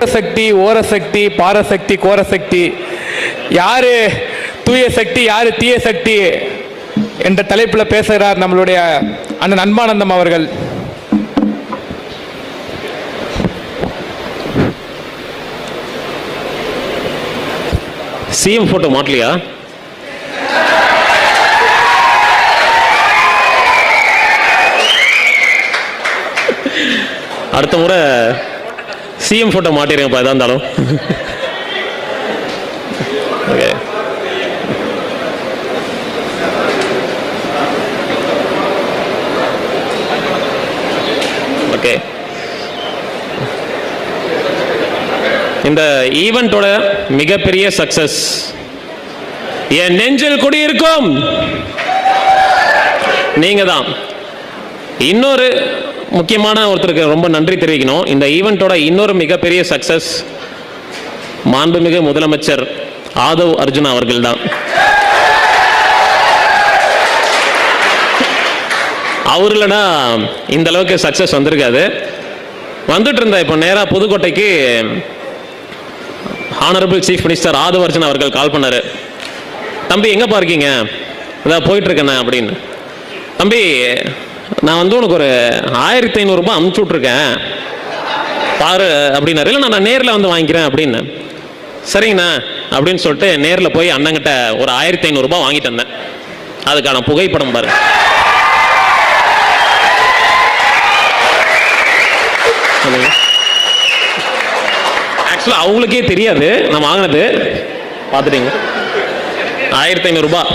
சிவசக்தி, ஓரசக்தி, பாரசக்தி, கோரசக்தி, யாரு தூய சக்தி யாரு தீய சக்தி என்ற தலைப்பில் பேசுகிறார் நம்மளுடைய அண்ணன் அன்பானந்தம் அவர்கள். சிஎம் போட்டோ மாட்டலையா? அடுத்த முறை சிஎம் போட்டோ மாட்டிருங்கப்பா எதா இருந்தாலும். Okay, okay. இந்த ஈவெண்டோட மிகப்பெரிய சக்சஸ் என் நெஞ்சில் குடியிருக்கும் நீங்க தான். இன்னொரு முக்கியமான ஒருத்தருக்கு ரொம்ப நன்றி தெரிவிக்கணும். இந்த ஈவெண்டோட இன்னொரு மிகப்பெரிய சக்சஸ் மாண்புமிகு முதலமைச்சர் ஆதவ் அர்ஜுனா அவர்கள் தான். அவர் இல்லைன்னா இந்த அளவுக்கு சக்சஸ் வந்திருக்காது. வந்துட்டு இருந்தா இப்போ நேராக புதுக்கோட்டைக்கு honourable chief minister Aadhav Arjuna அவர்கள் கால் பண்ணாரு. தம்பி எங்கப்பா இருக்கீங்க? இதான் போயிட்டு இருக்கேண்ணே அப்படின்னு. தம்பி நான் வந்து உனக்கு ஒரு 1500 ரூபாய் அனுப்பிச்சு விட்ருக்கேன் பாரு அப்படின்னாரு. இல்லை நான் நேரில் வந்து வாங்கிக்கிறேன் அப்படின்னு. சரிங்கண்ணா அப்படின்னு சொல்லிட்டு நேரில் போய் அண்ணங்கிட்ட ஒரு 1500 ரூபாய் வாங்கிட்டு வந்தேன். அதுக்கான புகைப்படம் பாரு. ஆக்சுவலாக அவங்களுக்கே தெரியாது நான் வாங்கினது. பார்த்துட்டீங்க 1500 ரூபாய்.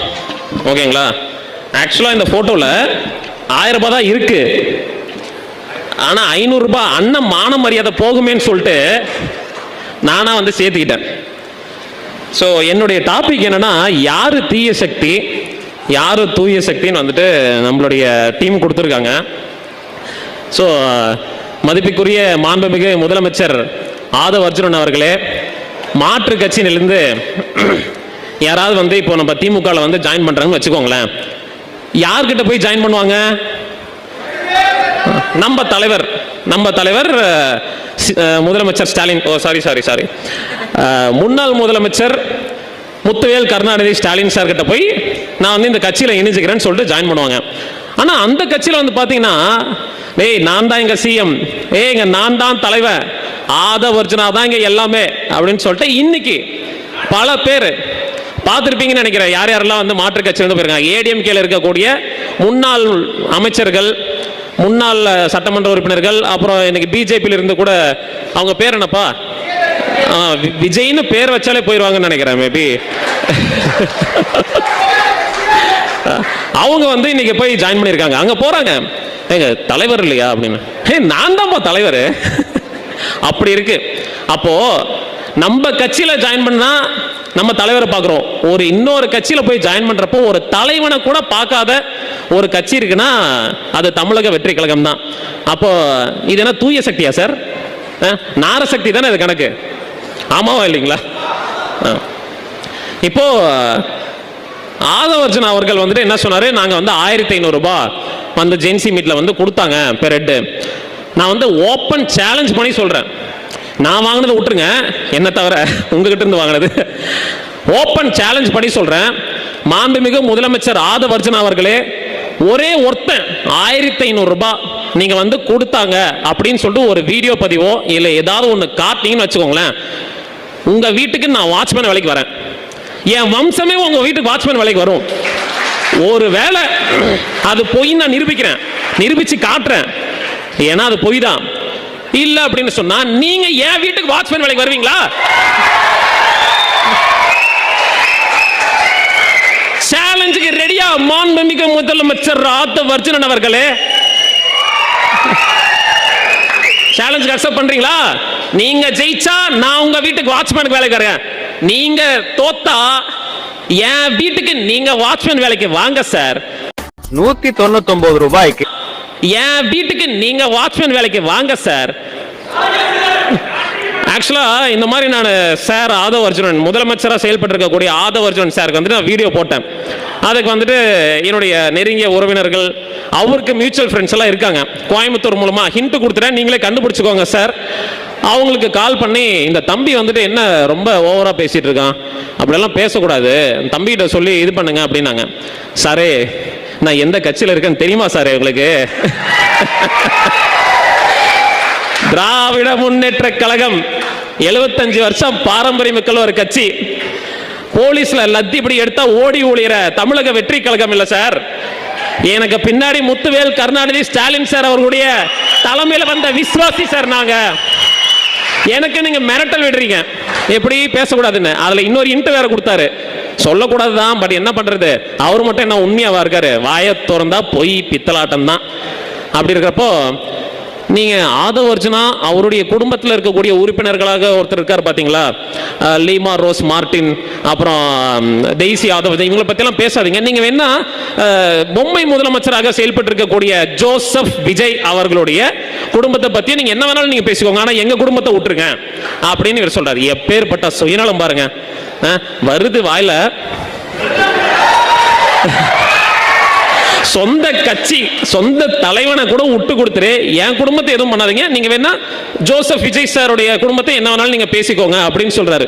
ஓகேங்களா? ஆக்சுவலாக இந்த ஃபோட்டோவில் 1000 ரூபாய் தான் இருக்கு. ஆனால் 500 ரூபாய் அண்ணன் மான மரியாதை போகுமேன்னு சொல்லிட்டு நானா வந்து சேர்த்துக்கிட்டேன். ஸோ என்னுடைய டாபிக் என்னன்னா, யாரு தீய சக்தி யாரு தூய சக்தின்னு வந்துட்டு நம்மளுடைய டீம் கொடுத்துருக்காங்க. ஸோ மதிப்புக்குரிய மாண்புமிகு முதலமைச்சர் ஆதவ் அர்ஜுனன் அவர்களே, மாற்று கட்சியிலிருந்து யாராவது வந்து இப்போ நம்ம திமுகவில் வந்து ஜாயின் பண்ணுறாங்கன்னு வச்சுக்கோங்களேன், யார்கிட்ட போய் ஜாயின் பண்ணுவாங்க? நம்ம தலைவர் முதலமைச்சர் ஸ்டாலின், சாரி முன்னாள் முதலமைச்சர் முத்துவேல் கருணாநிதி ஸ்டாலின் சார் கிட்ட போய் நான் வந்து இந்த கட்சியில் இணைஞ்சுக்கிறேன்னு சொல்லிட்டு ஜாயின் பண்ணுவாங்க. ஆனால் அந்த கட்சியில் வந்து பார்த்தீங்கன்னா, ஏய் நான் தான் எங்க சிஎம், இங்க நான் தான் தலைவர், ஆதவ் அர்ஜுனா தான் இங்க எல்லாமே அப்படின்னு சொல்லிட்டு இன்னைக்கு பல பேர் பார்த்துருப்பீங்கன்னு நினைக்கிறேன். யார் யாரெல்லாம் வந்து மாற்று கட்சியிலிருந்து போயிருக்காங்க. ஏடிஎம்கேல இருக்கக்கூடிய முன்னாள் அமைச்சர்கள், முன்னாள் சட்டமன்ற உறுப்பினர்கள், அப்புறம் இன்னைக்கு பிஜேபியில இருந்து கூட அவங்க பேர் என்னப்பா, விஜய்னு பேர் வச்சாலே போயிடுவாங்கன்னு நினைக்கிறேன். மேபி அவங்க வந்து இன்னைக்கு போய் ஜாயின் பண்ணியிருக்காங்க. அங்க போறாங்க, ஏங்க தலைவர் இல்லையா அப்படின்னு. நான் தான்ப்பா தலைவர் அப்படி இருக்கு. அப்போ நம்ம கட்சியில ஜாயின் பண்ணா நம்ம தலைவரை பார்க்குறோம். ஒரு இன்னொரு கட்சியில போய் ஜாயின் பண்றப்போ ஒரு தலைவனை கூட பார்க்காத ஒரு கட்சி இருக்குன்னா அது தமிழக வெற்றி கழகம் தான். அப்போ இது என்ன தூய சக்தியா சார்? நாரசக்தி தானே இது கணக்கு? ஆமாவா இல்லைங்களா? இப்போ ஆதவ் அர்ஜுனா அவர்கள் வந்துட்டு என்ன சொன்னாரு, நாங்க வந்து 1500 ரூபாய் வந்து ஜென்சி மீட்ல வந்து கொடுத்தாங்க பெர் ஹெட். நான் வந்து ஓப்பன் சேலஞ்ச் பண்ணி சொல்றேன், நான் வாங்கினது விட்டுருங்க, என்ன தவிர உங்ககிட்ட இருந்து வாங்கினது ஓப்பன் சேலஞ்ச் பண்ணி சொல்றேன். மாண்புமிகு முதலமைச்சர் ஆதவ் அர்ஜுனா அவர்களே, ஒரே ஒருத்தன் 1500 ரூபாய் நீங்க வந்து கொடுத்தாங்க அப்படின்னு சொல்லிட்டு ஒரு வீடியோ பதிவோ இல்லை ஏதாவது ஒன்று காட்டினீங்கன்னு வச்சுக்கோங்களேன், உங்க வீட்டுக்கு நான் வாட்ச்மேன் வேலைக்கு வரேன். என் வம்சமே உங்க வீட்டுக்கு வாட்ச்மேன் வேலைக்கு வரும். ஒரு வேளை அது பொய் நான் நிரூபிக்கிறேன், நிரூபிச்சு காட்டுறேன், ஏன்னா அது பொய் தான். இல்ல அப்படின்னு சொன்னா நீங்க என் வீட்டுக்கு வாட்ச்மேன் வேலைக்கு வருவீங்களா? சேலஞ்சுக்கு ரெடியா மாண்புமிகு முதலமைச்சர் ஆதவ் அர்ஜுனன் அவர்களே? சேலஞ்சுக்கு அக்செப்ட் பண்றீங்களா? நீங்க ஜெயிச்சா நான் உங்க வீட்டுக்கு வாட்ச்மேனுக்கு வேலைக்கு வரேன். நீங்க தோத்தா என் வீட்டுக்கு நீங்க வாட்ச்மேன் வேலைக்கு வாங்க சார். 199 ரூபாய்க்கு என் வீட்டுக்கு நீங்க வாட்ச்மேன் வேலைக்கு வாங்க சார். ஆக்சுவலாக இந்த மாதிரி நான் சார் ஆதவ் அர்ஜுனன் முதலமைச்சராக செயல்பட்டு இருக்கக்கூடிய ஆதவ் அர்ஜுனன் சாருக்கு வந்துட்டு நான் வீடியோ போட்டேன். அதுக்கு வந்துட்டு என்னுடைய நெருங்கிய உறவினர்கள், அவருக்கு மியூச்சுவல் ஃப்ரெண்ட்ஸ் எல்லாம் இருக்காங்க. கோயம்புத்தூர் மூலமாக ஹிண்ட் கொடுத்துட்டேன், நீங்களே கண்டுபிடிச்சிக்கோங்க சார். அவங்களுக்கு கால் பண்ணி இந்த தம்பி வந்துட்டு என்ன ரொம்ப ஓவராக பேசிகிட்டு இருக்கான், அப்படியெல்லாம் பேசக்கூடாது, தம்பிகிட்ட சொல்லி இது பண்ணுங்க அப்படின்னாங்க. சாரே, நான் எந்த கட்சியில் இருக்கேன்னு தெரியுமா சார் உங்களுக்கு? திராவிட முன்னேற்ற கழகம் 75 வருஷம் பாரம்பரியமிக்க ஒரு கட்சி. போலீஸ்ல லத்தி இப்படி எடுத்தா ஓடி ஒளிகிற தமிழக வெற்றி கழகம் இல்ல சார். எனக்கு பின்னாடி முத்துவேல் கருணாநிதி ஸ்டாலின் சார் அவர்களுடைய தலைமையில் வந்த விசுவாசி சார் நாங்க. எனக்கு நீங்க மிரட்டல் விடுறீங்க எப்படி பேசக்கூடாதுன்னு. அதுல இன்னொரு இன்ட் வேற கொடுத்தாரு, சொல்லக்கூடாதுதான், பட் என்ன பண்றது, அவர் மட்டும் என்ன உண்மையாவா இருக்காரு, வாயை திறந்தா பொய் பித்தலாட்டம் தான். அப்படி இருக்கிறப்போ நீங்க ஆதவ் அர்ஜுனா அவருடைய குடும்பத்தில் இருக்கக்கூடிய உறுப்பினர்களாக ஒருத்தர் இருக்கார் பாத்தீங்களா, லீமா ரோஸ் மார்டின், அப்புறம் டெய்சி ஆதவ், இவங்களை பத்தியெல்லாம் பேசாதீங்க. நீங்க வேணா பொம்மை முதலமைச்சராக செயல்பட்டு இருக்கக்கூடிய ஜோசப் விஜய் அவர்களுடைய குடும்பத்தை பத்தி நீங்க என்ன வேணாலும் நீங்க பேசிக்கோங்க, ஆனா எங்க குடும்பத்தை விட்டுருங்க அப்படின்னு இவர் சொல்றாரு. எப்பேற்பட்ட சுயநலம் பாருங்க, வருது வாயில. சொந்த கட்சி சொந்த தலைவனை கூட விட்டு கொடுத்துரு, என் குடும்பத்தை எதுவும் பண்ணாதீங்க, நீங்க வேணா ஜோசப் விஜய் சாருடைய குடும்பத்தை என்ன வேணாலும் நீங்க பேசிக்கோங்க அப்படின்னு சொல்றாரு.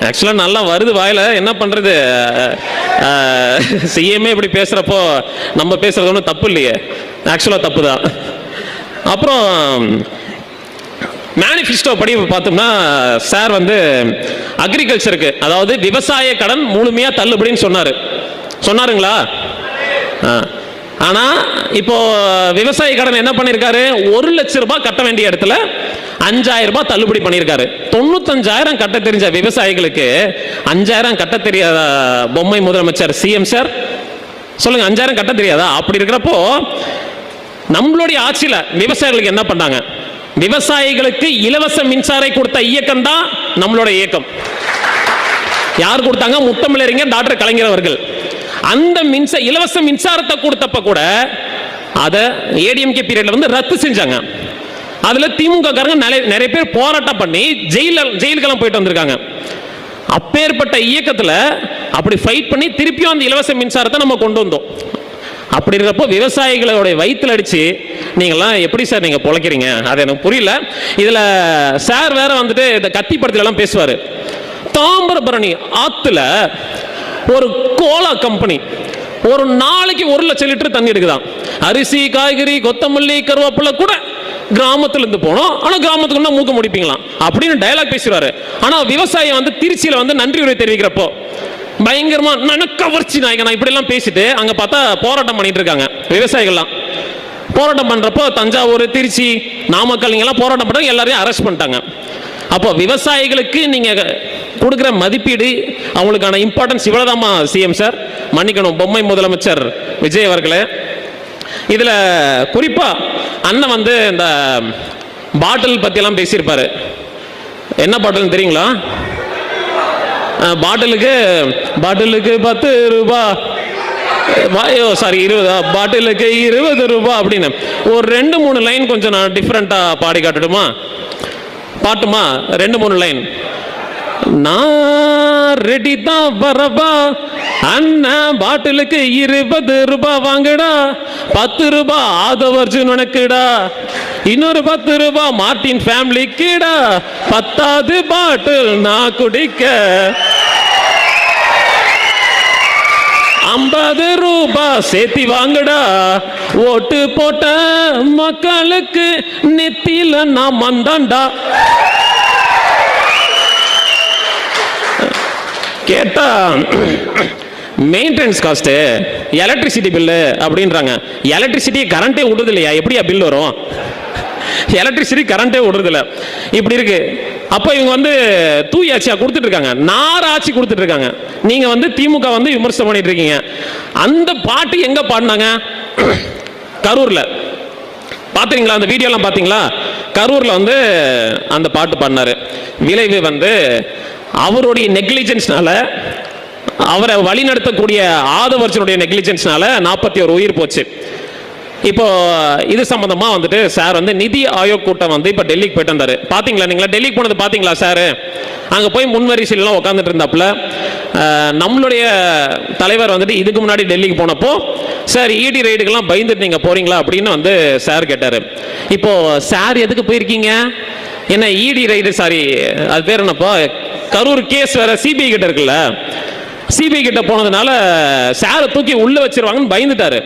ஆக்சுவலா நல்லா வருது வாயில, என்ன பண்றது, சிஎம்ஏ இப்படி பேசுறப்போ நம்ம பேசுறது ஒன்றும் தப்பு இல்லையே, ஆக்சுவலா தப்பு தான். அப்புறம் மேனிஃபெஸ்டோ படி பார்த்தோம்னா சார் வந்து அக்ரிகல்ச்சருக்கு, அதாவது விவசாய கடன் முழுமையா தள்ளுபடின்னு சொன்னாருங்களா? ஆனா இப்போ விவசாய கடன் என்ன பண்ணிருக்காரு, 1 லட்சம் ரூபாய் கட்ட வேண்டிய இடத்துல 5000 ரூபாய் தள்ளுபடி பண்ணிருக்காரு. 95000 கட்ட தெரிஞ்ச விவசாயிகளுக்கு 5000 கட்ட தெரியாத பொம்மை முதலமைச்சர் சிஎம் சார்? சொல்லுங்க, 5000 கட்ட தெரியாதா? அப்படி இருக்கிறப்போ நம்மளுடைய ஆட்சியில விவசாயிகளுக்கு என்ன பண்ணாங்க? விவசாயிகளுக்கு இலவச மின்சாரம் கொடுத்த இயக்கம் தான் நம்மளோட இயக்கம். யார் கொடுத்தாங்க? முத்தமிழறிஞர் டாக்டர் கலைஞர் அவர்கள். அந்த இலவச மின்சாரத்தை கொடுத்தப்ப கூட அதை ஏடிஎம்கே பீரியட்ல வந்து ரத்து செஞ்சாங்க. அதுல திமுக காரங்க நிறைய பேர் போராட்டம் பண்ணி ஜெயிலுக்கெல்லாம் போயிட்டு வந்திருக்காங்க. அப்பேற்பட்ட இயக்கத்துல அப்படி ஃபைட் பண்ணி திருப்பியும் அந்த இலவச மின்சாரத்தை நம்ம கொண்டு வந்தோம். அப்படி இருக்கிறப்போ விவசாயிகளோட வயிற்றுல அடிச்சு நீங்களாம் எப்படி சார் நீங்க பொழைக்கிறீங்க? அது எனக்கு புரியல. இதுல சார் வேற வந்துட்டு இந்த கத்தி படத்துல எல்லாம் பேசுவாரு. தாமிரபரணி ஆத்துல ஒரு கோலா கம்பெனி ஒரு நாளைக்கு 1 லட்சம் லிட்டர் தண்ணி எடுக்குதான். அரிசி, காய்கறி, கொத்தமல்லி, கருவேப்பிலை கூட கிராமத்துல இருந்து போனோம், ஆனா கிராமத்துக்கு மூக்க முடிப்பீங்களாம் அப்படின்னு டயலாக் பேசுவாரு. ஆனா விவசாயி வந்து திருச்சியில வந்து நன்றி உரை தெரிவிக்கிறப்போ பயங்கரமா கவர்ச்சி நாயகனா இப்படி எல்லாம் பேசிட்டு அங்க பார்த்தா போராட்டம் பண்ணிட்டு இருக்காங்க விவசாயிகள்லாம். போராட்டம் பண்றப்போ தஞ்சாவூர், திருச்சி, நாமக்கல் இங்கெல்லாம் போராட்டம் பண்றாங்க, எல்லாரையும் அரெஸ்ட் பண்ணிட்டாங்க. அப்போ விவசாயிகளுக்கு நீங்க கொடுக்குற மதிப்பீடு, அவங்களுக்கான இம்பார்ட்டன்ஸ் இவ்வளவுதாமா சிஎம் சார்? மன்னிக்கணும் பொம்மை முதலமைச்சர் விஜய் அவர்களே. இதுல குறிப்பா அண்ணன் வந்து இந்த பாட்டில் பத்தி எல்லாம் பேசியிருப்பாரு. என்ன பாட்டில் தெரியுங்களா? பாட்டிலுக்கு 10 ரூபாய், சாரி 20, பாட்டிலுக்கு 20 ரூபாய் அப்படின்னு ஒரு 2-3 லைன் கொஞ்சம் நான் டிஃப்ரெண்டா பாடி காட்டுடுமா? பாட்டுமா 2-3 லைன். நான் ரெடி தான் வரவா அண்ணன், பாட்டிலுக்கு 20 ரூபாய் வாங்குடா, 10 ரூபாய் ஆதவ் அர்ஜுனனுக்குடா, இன்னொரு 10 ரூபாய் மார்டின் ஃபேமிலிக்குடா, 10வது பாட்டில் நான் குடிக்க 50 ரூபாய் சேர்த்தி வாங்குடா, ஓட்டு போட்ட மக்களுக்கு நெத்தில நான் மந்தாண்டா. கேட்டா மெயின்டெனன்ஸ் காஸ்ட், எலக்ட்ரிசிட்டி பில்லு அப்படின்றாங்க. எலக்ட்ரிசிட்டி கரண்டே விடுறது இல்லையா, எப்படியா பில் வரும்? எலக்ட்ரிசிட்டி கரண்டே விடுறது இல்லை, இப்படி இருக்கு. அப்போ இவங்க வந்து தூய் ஆட்சியா கொடுத்துட்டு இருக்காங்க, நார் ஆட்சி கொடுத்துட்டு இருக்காங்க. நீங்க வந்து திமுக வந்து விமர்சனம் பண்ணிட்டு இருக்கீங்க. அந்த பாட்டு எங்க பாடினாங்க? கரூர்ல. பாத்தீங்களா அந்த வீடியோலாம்? பாத்தீங்களா? கரூர்ல வந்து அந்த பாட்டு பாடினாரு. விளைவு வந்து அவருடைய நெக்லிஜென்ஸ்னால, அவரை வழி நடத்தக்கூடிய ஆதவ் அர்ஜுனுடைய நெக்லிஜென்ஸ்னால 41 உயிர் போச்சு. இப்போ இது சம்பந்தமா வந்துட்டு சார் வந்து நிதி ஆயோக் கூட்டம் வந்து இப்போ டெல்லிக்கு போயிட்டு வந்தாரு. பாத்தீங்களா, நீங்களா டெல்லிக்கு போனது பாத்தீங்களா சார்? அங்க போய் முன்வரிசையிலாம் உட்காந்துட்டு இருந்தாப்புல நம்மளுடைய தலைவர் வந்துட்டு இதுக்கு முன்னாடி டெல்லிக்கு போனப்போ சார் இடி ரைடுக்கெல்லாம் பயந்துட்டு நீங்க போறீங்களா அப்படின்னு வந்து சார் கேட்டாரு. இப்போ சார் எதுக்கு போயிருக்கீங்க? என்ன இடி ரைடு, சாரி அது பேர் என்னப்பா, கரூர் கேஸ் வேற சிபிஐ கிட்ட இருக்குல்ல, சிபிஐ கிட்ட போனதுனால சாரை தூக்கி உள்ள வச்சிருவாங்கன்னு பயந்துட்டாரு.